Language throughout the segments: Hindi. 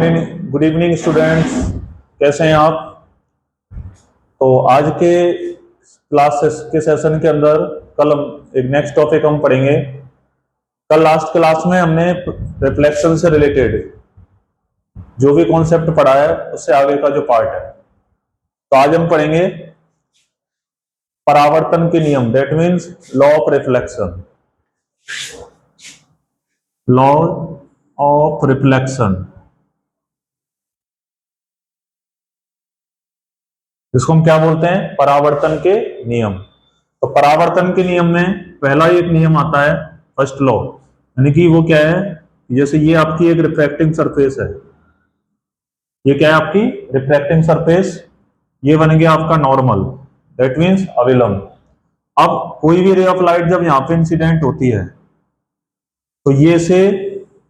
गुड इवनिंग स्टूडेंट्स, कैसे हैं आप। तो आज के के सेशन के अंदर कल हम एक नेक्स्ट टॉपिक हम पढ़ेंगे। कल लास्ट क्लास में हमने रिफ्लेक्शन से रिलेटेड जो भी कॉन्सेप्ट पढ़ा है उससे आगे का जो पार्ट है, तो आज हम पढ़ेंगे परावर्तन के नियम, that means law of reflection. Law of reflection, जिसको हम क्या बोलते हैं, परावर्तन के नियम। तो परावर्तन के नियम में पहला एक नियम आता है फर्स्ट लॉ, यानी कि वो क्या है, जैसे ये आपकी एक रिफ्रैक्टिंग सरफेस है, ये क्या है आपकी रिफ्रैक्टिंग सरफेस, ये बन गया आपका नॉर्मल, दैट मीन्स अविलंब। अब कोई भी रे ऑफ लाइट जब यहाँ पे इंसिडेंट होती है तो ये से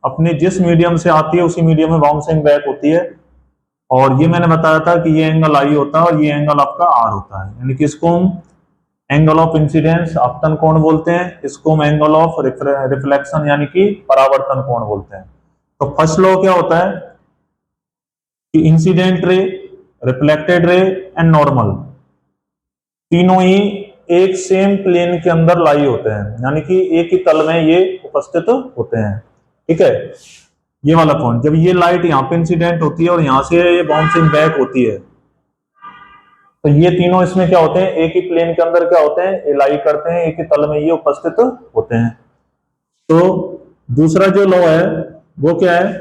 अपने जिस मीडियम से आती है उसी मीडियम में बाउंसिंग बैक होती है, और ये मैंने बताया था कि ये एंगल आई होता है और ये एंगल आपका आर होता है, यानी कि इसको हम एंगल ऑफ इंसिडेंस आपतन कोण बोलते हैं, इसको हम एंगल ऑफ रिफ्लेक्शन यानी कि परावर्तन कोण बोलते हैं। तो फर्स्ट लॉ क्या होता है कि incident ray, reflected ray and normal तीनों ही एक सेम प्लेन के अंदर लाई होते हैं, यानी कि एक ही तल में ये उपस्थित होते हैं। ठीक है, ये वाला पॉइंट, जब ये लाइट यहाँ पे इंसिडेंट होती है और यहाँ से ये बाउंसिंग बैक होती है तो ये तीनों इसमें क्या होते हैं, एक ही प्लेन के अंदर क्या होते हैं, ये लाई करते हैं, एक ही तल में ये उपस्थित होते हैं। तो दूसरा जो लॉ है वो क्या है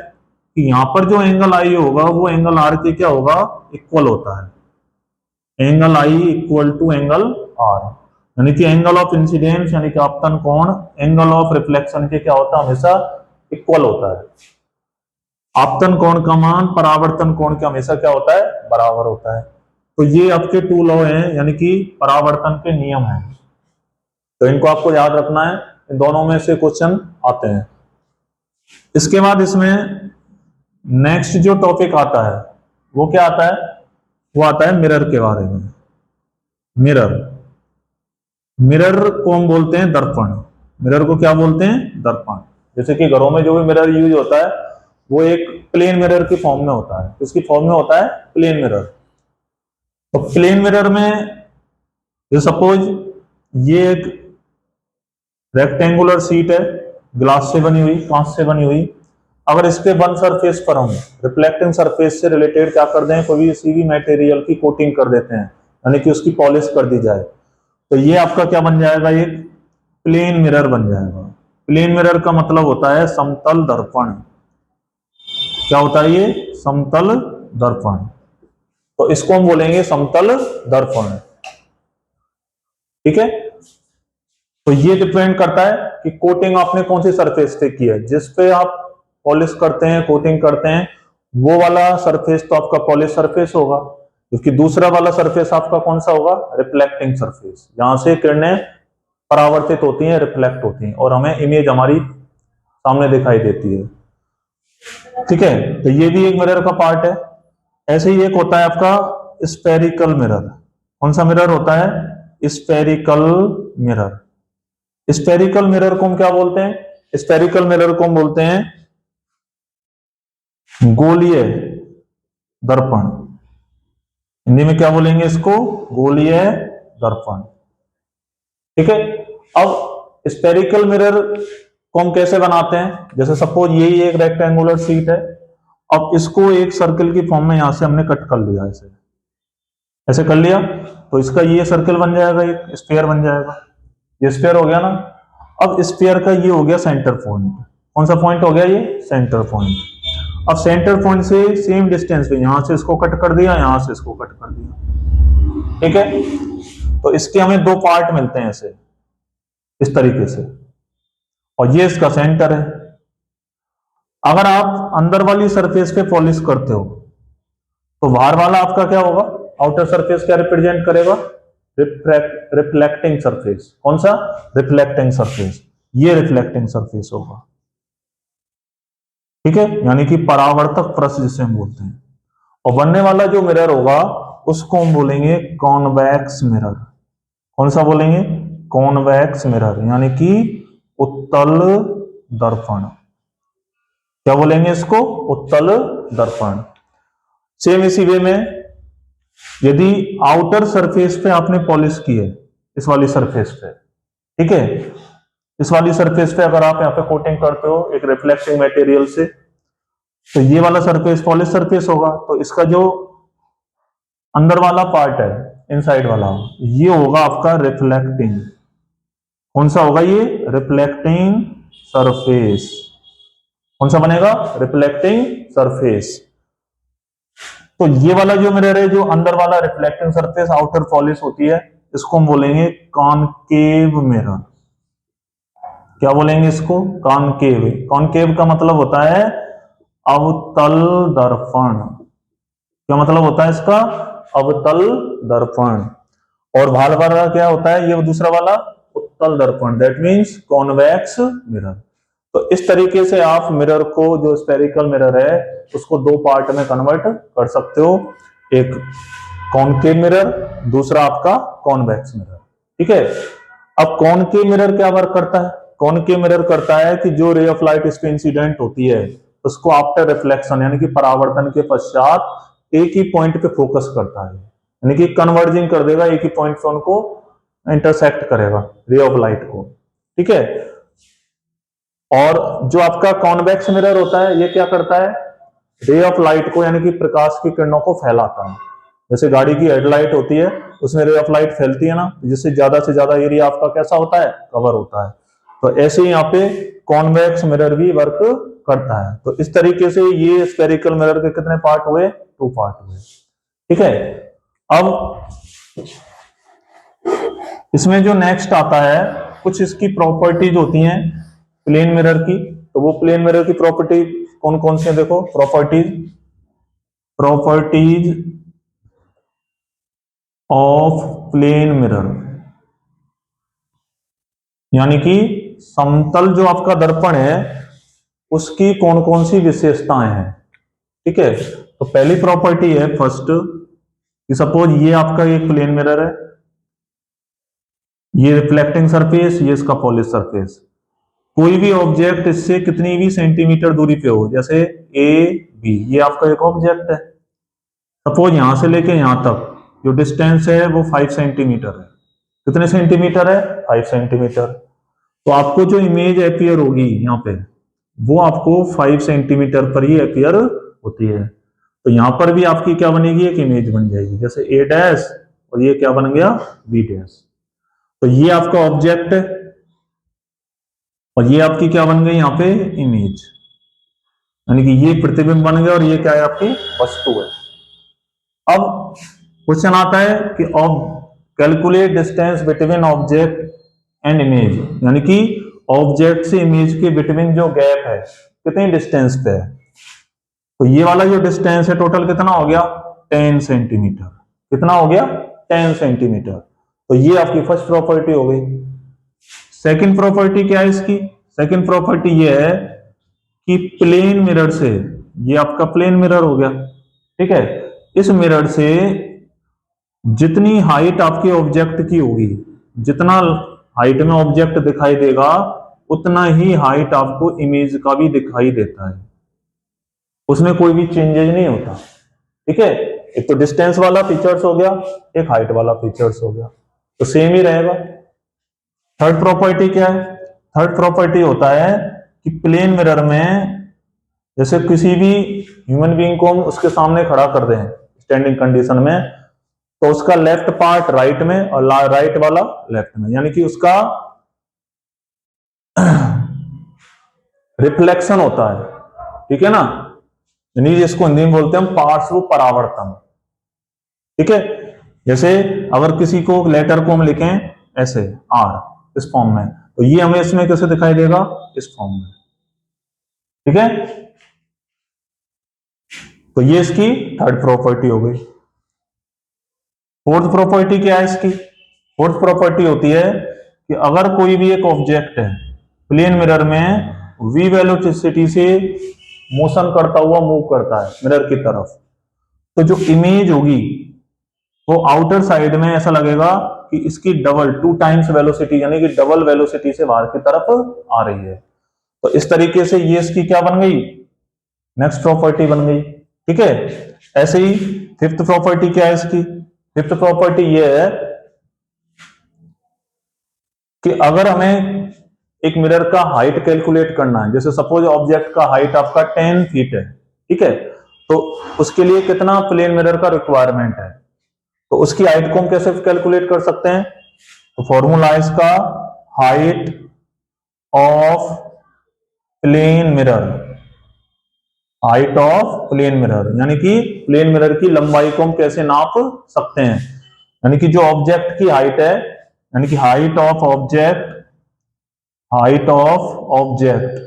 कि यहाँ पर जो एंगल आई होगा वो एंगल आर के क्या होगा, इक्वल होता है। Angle I equal to angle R, यानी कि एंगल ऑफ इंसिडेंस यानी कि आपतन कोण एंगल ऑफ रिफ्लेक्शन के क्या होता है, हमेशा इक्वल होता है। आपतन कोण का मान परावर्तन कोण के हमेशा क्या होता है, बराबर होता है। तो ये आपके टू लॉ हैं, यानी कि परावर्तन के नियम हैं, तो इनको आपको याद रखना है, इन दोनों में से क्वेश्चन आते हैं। इसके बाद इसमें नेक्स्ट जो टॉपिक आता है वो क्या आता है, वो आता है मिरर के बारे में। मिरर, मिरर को हम बोलते हैं दर्पण। मिरर को क्या बोलते हैं, दर्पण। जैसे कि घरों में जो भी मिरर यूज होता है वो एक प्लेन मिरर की फॉर्म में होता है, इसकी फॉर्म में होता है प्लेन मिरर। तो प्लेन मिरर में जो सपोज ये एक रेक्टेंगुलर सीट है, ग्लास से बनी हुई, कांच से बनी हुई, अगर इसके वन सरफेस पर हम रिफ्लेक्टिंग सरफेस से रिलेटेड क्या कर दें, कोई किसी भी मटेरियल की कोटिंग कर देते हैं, यानी कि उसकी पॉलिश कर दी जाए, तो ये आपका क्या बन जाएगा, एक प्लेन मिरर बन जाएगा। प्लेन मिरर का मतलब होता है समतल दर्पण। क्या होता है ये, समतल दर्पण। तो इसको हम बोलेंगे समतल दर्पण। ठीक है, तो ये डिपेंड करता है कि कोटिंग आपने कौन सी सरफेस पे की है, जिस पे आप पॉलिश करते हैं, कोटिंग करते हैं, वो वाला सरफेस तो आपका पॉलिश सरफेस होगा, क्योंकि दूसरा वाला सरफेस आपका कौन सा होगा, रिफ्लेक्टिंग सरफेस, जहां से किरणें परावर्तित होती हैं, रिफ्लेक्ट होती हैं और हमें इमेज हमारी सामने दिखाई देती है। ठीक है, तो ये भी एक मिरर का पार्ट है। ऐसे ही एक होता है आपका स्फेरिकल मिरर। कौन सा मिरर होता है, स्फेरिकल मिरर। स्फेरिकल मिरर को हम क्या बोलते हैं, स्फेरिकल मिरर को हम बोलते हैं गोलीय दर्पण। हिंदी में क्या बोलेंगे इसको, गोलीय दर्पण। ठीक है, अब स्फेरिकल मिरर को हम कैसे बनाते हैं, जैसे सपोज यही एक रेक्टेंगुलर सीट है, अब इसको एक सर्कल की फॉर्म में यहां से हमने कट कर लिया, ऐसे ऐसे कर लिया, तो इसका ये सर्कल बन जाएगा, एक स्फीयर बन जाएगा, ये स्फीयर हो गया ना। अब स्फीयर का ये हो गया सेंटर पॉइंट। कौन सा पॉइंट हो गया, ये सेंटर पॉइंट। अब सेंटर पॉइंट से सेम डिस्टेंस पे यहां से इसको कट कर दिया, यहां से इसको कट कर दिया। ठीक है, तो इसके हमें दो पार्ट मिलते हैं ऐसे, इस तरीके से, और ये इसका सेंटर है। अगर आप अंदर वाली सरफेस पे पॉलिश करते हो तो बाहर वाला आपका क्या होगा, आउटर सरफेस क्या रिप्रेजेंट करेगा, रिफ्लेक्टिंग सरफेस। कौन सा, रिफ्लेक्टिंग सरफेस, ये रिफ्लेक्टिंग सरफेस होगा। ठीक है, यानी कि परावर्तक पृष्ठ जिसे हम बोलते हैं। और बनने वाला जो मिरर होगा उसको हम बोलेंगे कॉन्वेक्स मिरर। कौन सा बोलेंगे, कॉन्वेक्स मिरर, यानी कि उत्तल दर्पण। क्या बोलेंगे इसको, उत्तल दर्पण। सेम इसी वे में यदि आउटर सरफेस पे आपने पॉलिश की है, इस वाली सरफेस पे, ठीक है, इस वाली सरफेस पे अगर आप यहाँ पे कोटिंग करते हो एक रिफ्लेक्टिंग मटेरियल से, तो ये वाला सरफेस पॉलिश सरफेस होगा, तो इसका जो अंदर वाला पार्ट है, इनसाइड वाला, ये होगा आपका रिफ्लेक्टिंग। कौन सा होगा ये? Reflecting surface. कौन सा बनेगा? Reflecting surface. तो ये वाला जो मिरर है, जो अंदर वाला रिफ्लेक्टिंग सरफेस आउटर पॉलिश होती है, इसको हम बोलेंगे कॉनकेव मिरर। क्या बोलेंगे इसको? कॉनकेव। कॉनकेव का मतलब होता है अवतल दर्पण। क्या मतलब होता है इसका? अवतल दर्पण। और भाल वाला क्या होता है? ये दूसरा वाला उत्तल दर्पण, दैट मीन्स कॉन्वेक्स मिरर। तो इस तरीके से आप मिरर को, जो स्फेरिकल मिरर है, उसको दो पार्ट में कन्वर्ट कर सकते हो, एक कॉनकेव मिरर, दूसरा आपका कॉन्वेक्स मिरर। ठीक है। अब कॉनकेव मिरर क्या वर्क करता है? कॉनकेव मिरर करता है कि जो रे ऑफ लाइट इस पे इंसिडेंट होती है, उसको आफ्टर रिफ्लेक्शन यानी कि परावर्तन के पश्चात एक ही पॉइंट पे फोकस करता है, यानी कि कन्वर्जिंग कर देगा, एक ही पॉइंट पे उनको इंटरसेक्ट करेगा रे ऑफ लाइट को। ठीक है। और जो आपका कॉन्वेक्स मिरर होता है, ये क्या करता है? रे ऑफ लाइट को, यानी कि प्रकाश की किरणों को फैलाता है। जैसे गाड़ी की हेडलाइट होती है, उसमें रे ऑफ लाइट फैलती है ना, जिससे ज्यादा से ज्यादा एरिया आपका कैसा होता है? कवर होता है। तो ऐसे ही यहाँ पे कॉन्वेक्स मिरर भी वर्क करता है। तो इस तरीके से ये स्फेरिकल मिरर के कितने पार्ट हुए? 2 पार्ट हुए। ठीक है। अब इसमें जो नेक्स्ट आता है, कुछ इसकी प्रॉपर्टीज होती हैं प्लेन मिरर की। तो वो प्लेन मिरर की प्रॉपर्टी कौन कौन सी है? देखो, प्रॉपर्टीज ऑफ प्लेन मिरर, यानी कि समतल जो आपका दर्पण है, उसकी कौन कौन सी विशेषताएं हैं। ठीक है। तो पहली प्रॉपर्टी है फर्स्ट, कि सपोज ये आपका एक प्लेन मिरर है, ये रिफ्लेक्टिंग सरफेस, ये इसका पॉलिश सरफेस। कोई भी ऑब्जेक्ट इससे कितनी भी सेंटीमीटर दूरी पे हो, जैसे ए बी, ये आपका एक ऑब्जेक्ट है, सपोज यहां से लेके यहां तक जो डिस्टेंस है वो 5 सेंटीमीटर है। कितने सेंटीमीटर है? 5 सेंटीमीटर। तो आपको जो इमेज अपीयर होगी यहाँ पे, वो आपको 5 सेंटीमीटर पर ही अपीयर होती है। तो यहां पर भी आपकी क्या बनेगी? एक इमेज बन जाएगी, जैसे ए डैश, और ये क्या बन गया? B dash. तो ये आपका ऑब्जेक्ट है, और ये आपकी क्या बन गई यहाँ पे? इमेज, यानी कि ये प्रतिबिंब बन गया, और ये क्या है? आपकी वस्तु है। अब क्वेश्चन आता है कि calculate distance between object and image, यानी कि ऑब्जेक्ट से इमेज के बिटवीन जो गैप है, कितनी डिस्टेंस पे है। तो ये वाला जो डिस्टेंस है टोटल कितना हो गया? 10 सेंटीमीटर। कितना हो गया? 10 सेंटीमीटर। तो ये आपकी फर्स्ट प्रॉपर्टी हो गई। सेकंड प्रॉपर्टी क्या है इसकी? सेकंड प्रॉपर्टी ये है कि प्लेन मिरर से, ये आपका प्लेन मिरर हो गया, ठीक है, इस मिरर से जितनी हाइट आपके ऑब्जेक्ट की होगी, जितना हाइट में ऑब्जेक्ट दिखाई देगा, उतना ही हाइट आपको इमेज का भी दिखाई देता है, उसमें कोई भी चेंजेस नहीं होता। ठीक है। एक तो डिस्टेंस वाला फीचर्स हो गया, एक हाइट वाला फीचर्स हो गया, तो सेम ही रहेगा। थर्ड प्रॉपर्टी क्या है? थर्ड प्रॉपर्टी होता है कि प्लेन मिरर में, जैसे किसी भी ह्यूमन बीइंग को हम उसके सामने खड़ा कर दें स्टैंडिंग कंडीशन में, तो उसका लेफ्ट पार्ट राइट में और राइट वाला लेफ्ट में, यानी कि उसका रिफ्लेक्शन होता है। ठीक है ना, यानी जिसको हिंदी में बोलते हैं हम पार्श्व परावर्तन। ठीक है। जैसे अगर किसी को लेटर को हम लिखें ऐसे आर, इस फॉर्म में, तो ये हमें इसमें कैसे दिखाई देगा? इस फॉर्म में। ठीक है। तो ये इसकी थर्ड प्रॉपर्टी हो गई। फोर्थ प्रॉपर्टी क्या है इसकी? फोर्थ प्रॉपर्टी होती है कि अगर कोई भी एक ऑब्जेक्ट है प्लेन मिरर में v वेलोसिटी से मोशन करता हुआ मूव करता है मिरर की तरफ, तो जो इमेज होगी वो आउटर साइड में ऐसा लगेगा कि इसकी डबल 2 टाइम्स वेलोसिटी, यानी कि डबल वेलोसिटी से बाहर की तरफ आ रही है। तो इस तरीके से ये इसकी क्या बन गई? नेक्स्ट प्रॉपर्टी बन गई। ठीक है। ऐसे ही फिफ्थ प्रॉपर्टी क्या है इसकी, फिफ्थ प्रॉपर्टी ये है कि अगर हमें एक मिरर का हाइट कैलकुलेट करना है, जैसे सपोज ऑब्जेक्ट का हाइट आपका 10 फीट है, ठीक है, तो उसके लिए कितना प्लेन मिरर का रिक्वायरमेंट है, तो उसकी हाइट को हम कैसे कैलकुलेट कर सकते हैं, तो फॉर्मूला है इसका height of plane mirror, height of plane mirror, यानी कि प्लेन मिरर की लंबाई को हम कैसे नाप सकते हैं, यानी कि जो ऑब्जेक्ट की हाइट है, यानी कि height of object, height of object,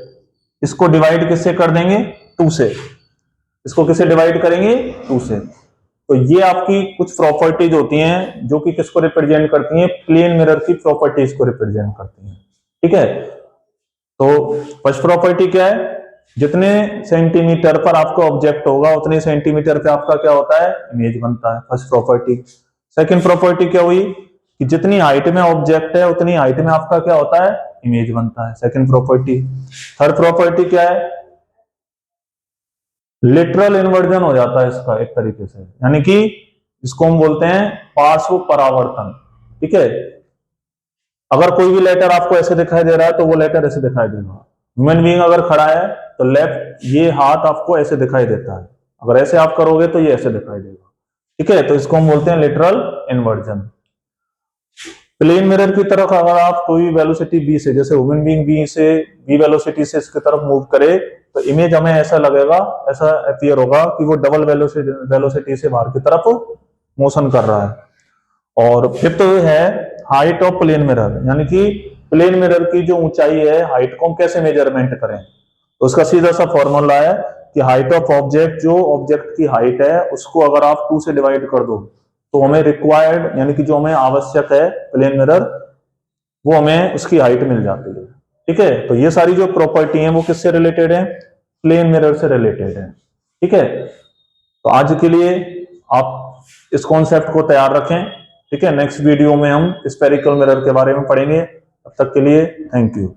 इसको डिवाइड किससे कर देंगे, 2 से, इसको किससे डिवाइड करेंगे, 2 से। तो ये आपकी कुछ प्रॉपर्टीज होती हैं जो कि किसको रिप्रेजेंट करती हैं, प्लेन मिरर की प्रॉपर्टीज को रिप्रेजेंट करती हैं, ठीक है। तो फर्स्ट प्रॉपर्टी क्या है, जितने सेंटीमीटर पर आपका ऑब्जेक्ट होगा उतने सेंटीमीटर पे आपका क्या होता है, इमेज बनता है, फर्स्ट प्रॉपर्टी। सेकंड प्रॉपर्टी क्या हुई कि जितनी हाइट में ऑब्जेक्ट है उतनी हाइट में आपका क्या होता है, इमेज बनता है, सेकंड प्रॉपर्टी। थर्ड प्रॉपर्टी क्या है, लिटरल इन्वर्जन हो जाता है इसका एक तरीके से, यानी कि इसको हम बोलते हैं पार्श्व परावर्तन, ठीक है। अगर कोई भी लेटर आपको ऐसे दिखाई दे रहा है तो वो लेटर ऐसे दिखाई देगा, ह्यूमन बीइंग अगर खड़ा है तो लेफ्ट ये हाथ आपको ऐसे दिखाई देता है, अगर ऐसे आप करोगे तो ये ऐसे दिखाई देगा, ठीक है। तो इसको हम बोलते हैं लिटरल इन्वर्जन। प्लेन मिरर की तरफ अगर आप कोई वेलोसिटी b से, जैसे ह्यूमन बीइंग b से b वेलोसिटी से इसकी तरफ मूव करे तो इमेज हमें ऐसा लगेगा, ऐसा अपीयर होगा कि वो डबल वेलोसिटी से बाहर की तरफ मोशन कर रहा है। और फिफ्थ है हाइट ऑफ प्लेन मिरर, यानी कि प्लेन मिरर की जो ऊंचाई है, हाइट को हम कैसे मेजरमेंट करें, तो उसका सीधा सा फॉर्मूला है कि हाइट ऑफ ऑब्जेक्ट, जो ऑब्जेक्ट की हाइट है उसको अगर आप 2 से डिवाइड कर दो तो हमें रिक्वायर्ड, यानी कि जो हमें आवश्यक है प्लेन मिरर, वो हमें उसकी हाइट मिल जाती है, ठीक है। तो ये सारी जो प्रॉपर्टी है वो किससे रिलेटेड है, प्लेन मिरर से रिलेटेड है, ठीक है। तो आज के लिए आप इस कॉन्सेप्ट को तैयार रखें, ठीक है। नेक्स्ट वीडियो में हम स्फेरिकल मिरर के बारे में पढ़ेंगे, तब तक के लिए थैंक यू।